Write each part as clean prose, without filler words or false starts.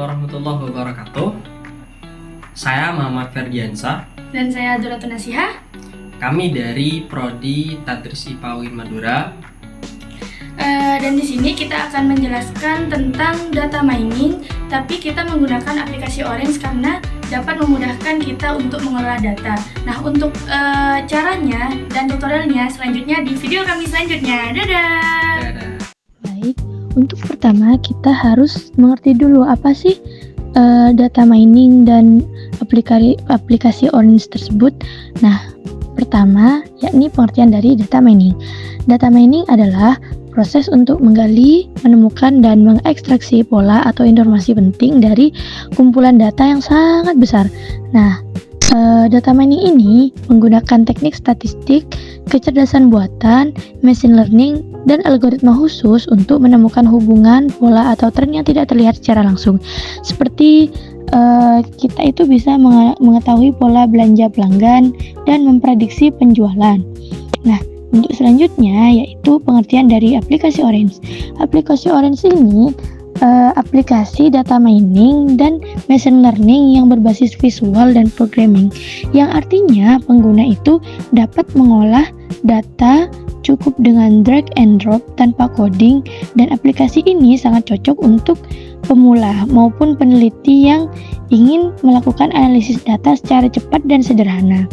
warahmatullahi wabarakatuh. Saya Muhammad Ferdiansa. Dan saya Duratun Nasihah. Kami dari Prodi Tadris IPA UIN Madura. Dan di sini kita akan menjelaskan tentang data mining, tapi kita menggunakan aplikasi Orange karena dapat memudahkan kita untuk mengelola data. Nah, untuk caranya dan tutorialnya selanjutnya di video kami selanjutnya. Dadah! Baik, untuk pertama kita harus mengerti dulu apa sih data mining dan aplikasi Orange tersebut. Nah, pertama yakni pengertian dari data mining. Data mining adalah proses untuk menggali, menemukan, dan mengekstraksi pola atau informasi penting dari kumpulan data yang sangat besar. Nah, data mining ini menggunakan teknik statistik, kecerdasan buatan, machine learning, dan algoritma khusus untuk menemukan hubungan, pola, atau tren yang tidak terlihat secara langsung. Seperti kita itu bisa mengetahui pola belanja pelanggan dan memprediksi penjualan. Nah, untuk selanjutnya yaitu pengertian dari aplikasi Orange. Aplikasi Orange ini aplikasi data mining dan machine learning yang berbasis visual dan programming, yang artinya pengguna itu dapat mengolah data cukup dengan drag and drop tanpa coding, dan aplikasi ini sangat cocok untuk pemula maupun peneliti yang ingin melakukan analisis data secara cepat dan sederhana.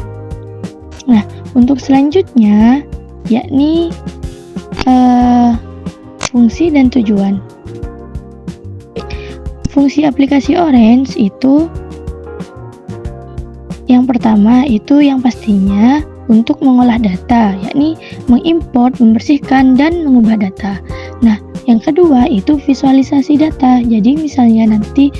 Nah, untuk selanjutnya yakni fungsi dan tujuan. Fungsi aplikasi Orange itu yang pertama itu yang pastinya untuk mengolah data, yakni mengimport, membersihkan, dan mengubah data. Nah, yang kedua itu visualisasi data. Jadi misalnya nanti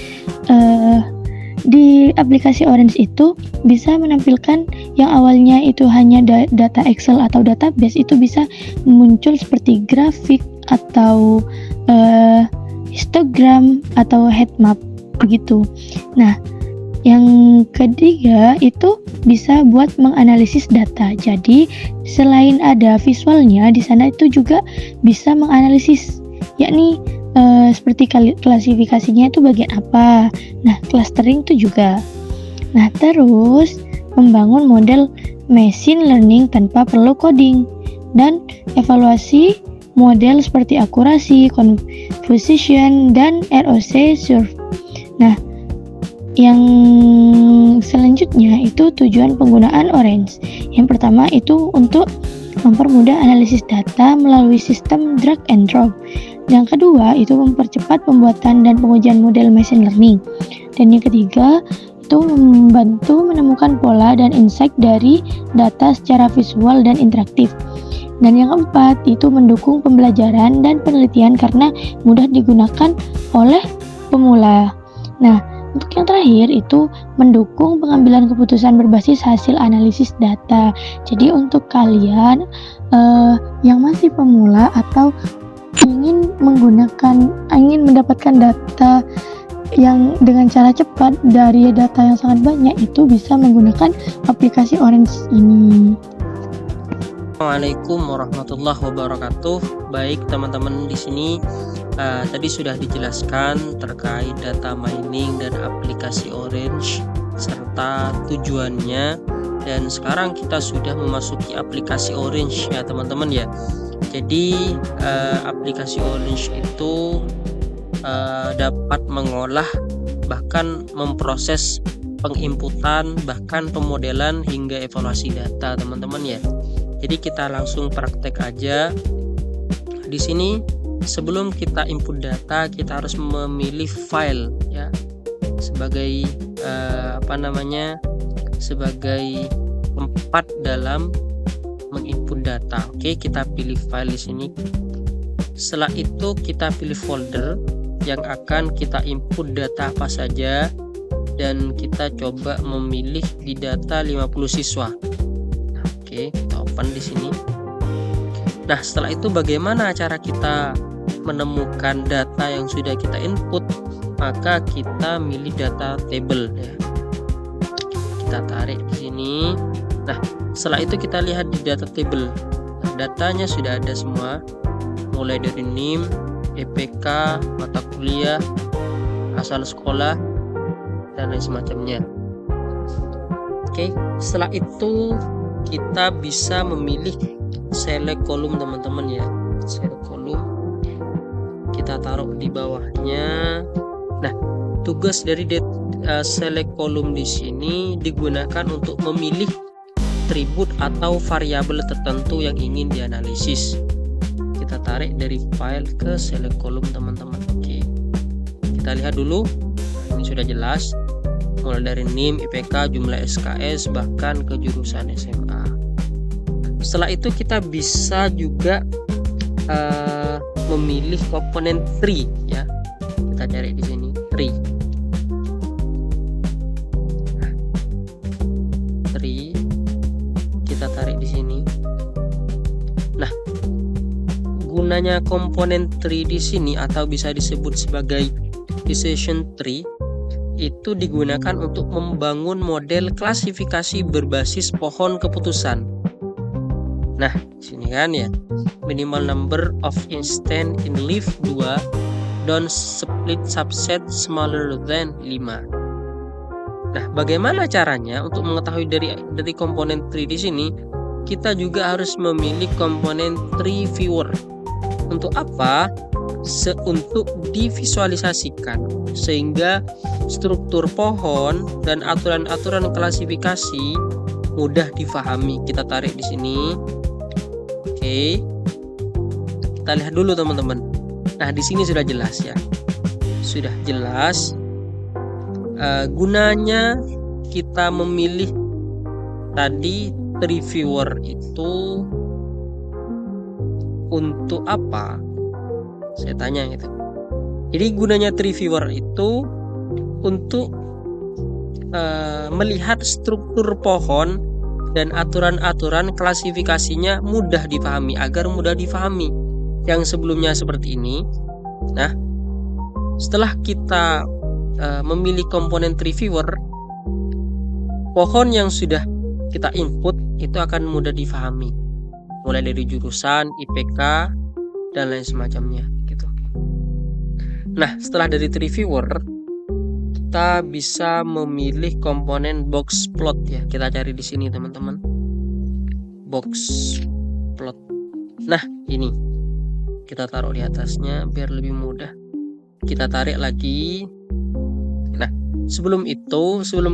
di aplikasi Orange itu bisa menampilkan yang awalnya itu hanya data Excel atau database, itu bisa muncul seperti grafik atau histogram atau heat map begitu. Nah, yang ketiga itu bisa buat menganalisis data. Jadi selain ada visualnya, di sana itu juga bisa menganalisis, yakni seperti klasifikasinya itu bagian apa. Nah, clustering itu juga. Nah, terus membangun model machine learning tanpa perlu coding, dan evaluasi model seperti akurasi, confusion, dan ROC survey. Nah, yang selanjutnya itu tujuan penggunaan Orange. Yang pertama itu untuk mempermudah analisis data melalui sistem drag and drop. Yang kedua itu mempercepat pembuatan dan pengujian model machine learning. Dan yang ketiga itu membantu menemukan pola dan insight dari data secara visual dan interaktif. Dan yang keempat itu mendukung pembelajaran dan penelitian karena mudah digunakan oleh pemula. Nah, untuk yang terakhir itu mendukung pengambilan keputusan berbasis hasil analisis data. Jadi untuk kalian yang masih pemula atau ingin mendapatkan data yang dengan cara cepat dari data yang sangat banyak, itu bisa menggunakan aplikasi Orange ini. Assalamualaikum warahmatullahi wabarakatuh. Baik teman-teman, di sini tadi sudah dijelaskan terkait data mining dan aplikasi Orange serta tujuannya, dan sekarang kita sudah memasuki aplikasi Orange ya teman-teman ya. Jadi aplikasi Orange itu dapat mengolah, bahkan memproses penginputan, bahkan pemodelan hingga evaluasi data teman-teman ya. Jadi kita langsung praktek aja. Di sini sebelum kita input data, kita harus memilih file ya sebagai sebagai tempat dalam menginput data. Oke, kita pilih file di sini. Setelah itu kita pilih folder yang akan kita input data apa saja, dan kita coba memilih di data 50 siswa. Oke, kita open di sini. Nah, setelah itu bagaimana cara kita menemukan data yang sudah kita input? Maka kita milih data table ya. Kita tarik di sini. Nah, setelah itu kita lihat di data table. Nah, datanya sudah ada semua, mulai dari NIM, EPK, mata kuliah, asal sekolah, dan lain semacamnya. Oke, setelah itu kita bisa memilih select column teman-teman ya. Select column kita taruh di bawahnya. Nah, tugas dari select column di sini digunakan untuk memilih atribut atau variabel tertentu yang ingin dianalisis. Kita tarik dari file ke select column teman-teman. Oke, kita lihat dulu. Ini sudah jelas, mulai dari NIM, IPK, jumlah SKS, bahkan ke jurusan SMA. Setelah itu kita bisa juga memilih komponen tree ya. Kita cari di sini tree. Tree kita tarik di sini. Nah, gunanya komponen tree di sini atau bisa disebut sebagai decision tree itu digunakan untuk membangun model klasifikasi berbasis pohon keputusan. Nah, sini kan ya, minimal number of instance in leaf 2, don't split subset smaller than 5. Nah, bagaimana caranya untuk mengetahui dari komponen tree di sini? Kita juga harus memilih komponen tree viewer. Untuk apa? Untuk divisualisasikan sehingga struktur pohon dan aturan-aturan klasifikasi mudah difahami. Kita tarik di sini. Oke. Kita lihat dulu teman-teman. Nah, di sini sudah jelas ya. Sudah jelas gunanya kita memilih tadi tree viewer itu untuk apa? Saya tanya gitu. Jadi gunanya tree viewer itu untuk melihat struktur pohon dan aturan-aturan klasifikasinya mudah dipahami, agar mudah dipahami. Yang sebelumnya seperti ini. Nah, setelah kita memilih komponen tree viewer, pohon yang sudah kita input itu akan mudah difahami, mulai dari jurusan, IPK, dan lain semacamnya gitu. Nah, setelah dari tree viewer, kita bisa memilih komponen box plot ya. Kita cari di sini teman-teman, box plot. Nah, ini kita taruh di atasnya biar lebih mudah. Kita tarik lagi. Nah, sebelum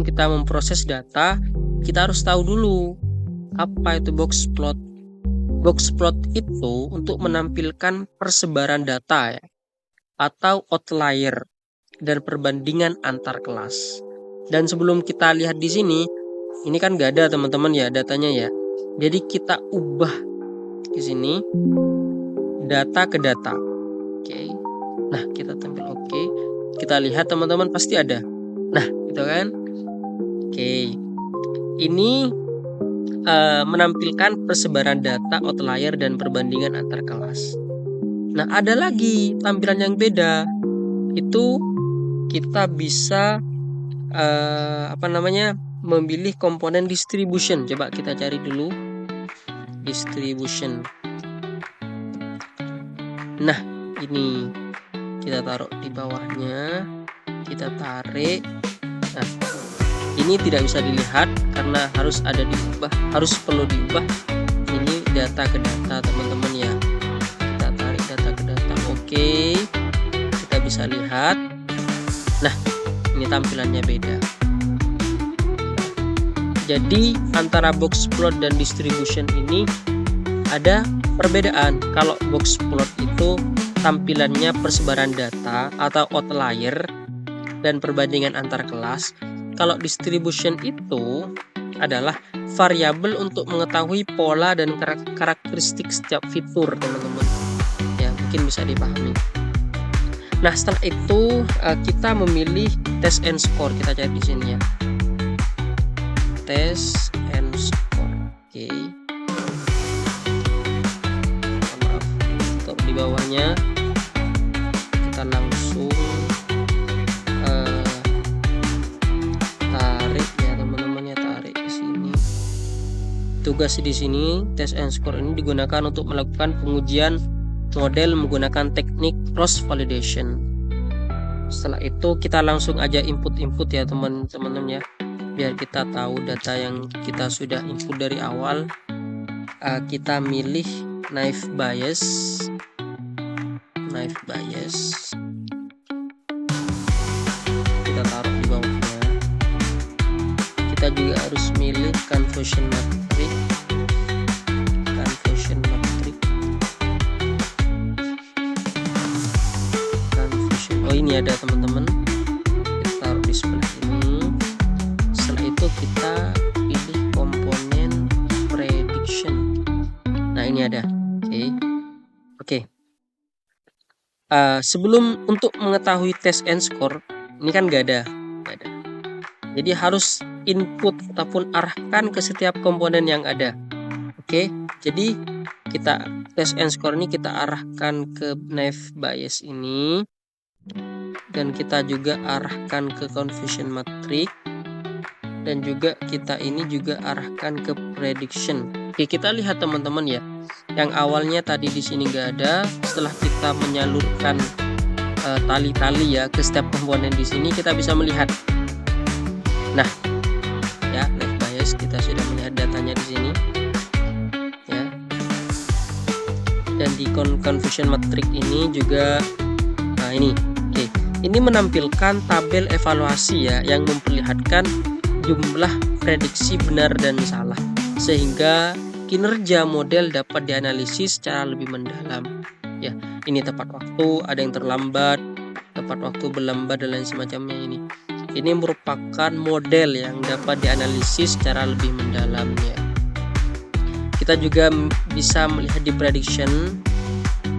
kita memproses data, kita harus tahu dulu apa itu box plot. Box plot itu untuk menampilkan persebaran data ya, atau outlier dan perbandingan antar kelas. Dan sebelum kita lihat di sini, ini kan gak ada teman-teman ya datanya ya. Jadi kita ubah di sini data ke data. Oke. Nah, kita tampil oke. Kita lihat teman-teman pasti ada. Nah, gitu kan? Oke. Ini menampilkan persebaran data, outlier, dan perbandingan antar kelas. Nah, ada lagi tampilan yang beda. Itu kita bisa memilih komponen distribution. Coba kita cari dulu distribution. Nah, ini kita taruh di bawahnya, kita tarik. Nah, ini tidak bisa dilihat karena harus perlu diubah. Ini data ke data teman-teman ya. Kita tarik data ke data. Oke, kita bisa lihat. Nah, ini tampilannya beda. Jadi antara box plot dan distribution ini ada perbedaan. Kalau box plot itu tampilannya persebaran data atau outlier dan perbandingan antar kelas. Kalau distribution itu adalah variabel untuk mengetahui pola dan karakteristik setiap fitur teman-teman. Ya, mungkin bisa dipahami. Nah, setelah itu kita memilih test and score. Kita cari di sini ya. Test and score. Oke. Maaf, untuk di bawahnya kita langsung tarik ya teman-teman ya, tarik di sini. Tugas di sini test and score ini digunakan untuk melakukan pengujian model menggunakan teknik cross validation. Setelah itu kita langsung aja input ya teman-teman ya, biar kita tahu data yang kita sudah input dari awal. Kita milih naive Bayes, kita taruh di bawahnya. Kita juga harus milih confusion matrix. Oh ini ada teman-teman, kita taruh di sebelah ini. Setelah itu kita pilih komponen prediction. Nah ini ada. Oke. Sebelum untuk mengetahui test and score ini kan gak ada. Jadi harus input ataupun arahkan ke setiap komponen yang ada. Oke. Jadi kita test and score ini kita arahkan ke naive Bayes ini, dan kita juga arahkan ke confusion matrix, dan juga kita ini juga arahkan ke prediction. Oke, kita lihat teman-teman ya, yang awalnya tadi di sini nggak ada. Setelah kita menyalurkan tali-tali ya ke setiap komponen di sini, kita bisa melihat. Nah, ya naive Bayes kita sudah melihat datanya di sini. Ya. Dan di confusion matrix ini juga, nah ini. Ini menampilkan tabel evaluasi ya, yang memperlihatkan jumlah prediksi benar dan salah, sehingga kinerja model dapat dianalisis secara lebih mendalam. Ya, ini tepat waktu, ada yang terlambat, tepat waktu berlambat dan lain semacamnya ini. Ini merupakan model yang dapat dianalisis secara lebih mendalam ya. Kita juga bisa melihat di prediction.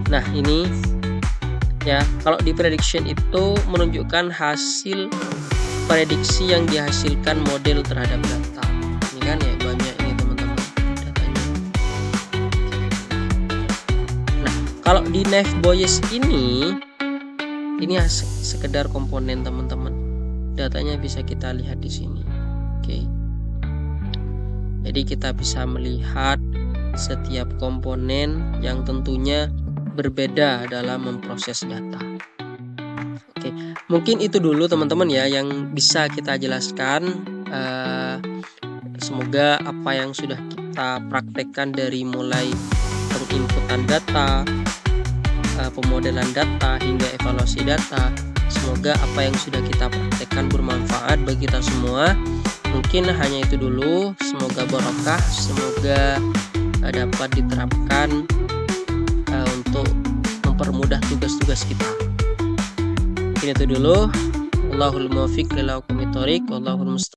Nah, ini ya, kalau di prediction itu menunjukkan hasil prediksi yang dihasilkan model terhadap data. Ini kan ya banyak ini teman-teman datanya. Nah, kalau di naive Bayes ini sekedar komponen teman-teman. Datanya bisa kita lihat di sini. Oke. Jadi kita bisa melihat setiap komponen yang tentunya berbeda dalam memproses data. Oke, mungkin itu dulu teman-teman ya yang bisa kita jelaskan. Semoga apa yang sudah kita praktekkan dari mulai penginputan data, pemodelan data hingga evaluasi data, semoga apa yang sudah kita praktekkan bermanfaat bagi kita semua. Mungkin hanya itu dulu. Semoga barokah, semoga dapat diterapkan untuk mempermudah tugas-tugas kita. Mungkin itu dulu. Wallahul muwaffiq ila aqwamit thoriq. Wallahul musta'an.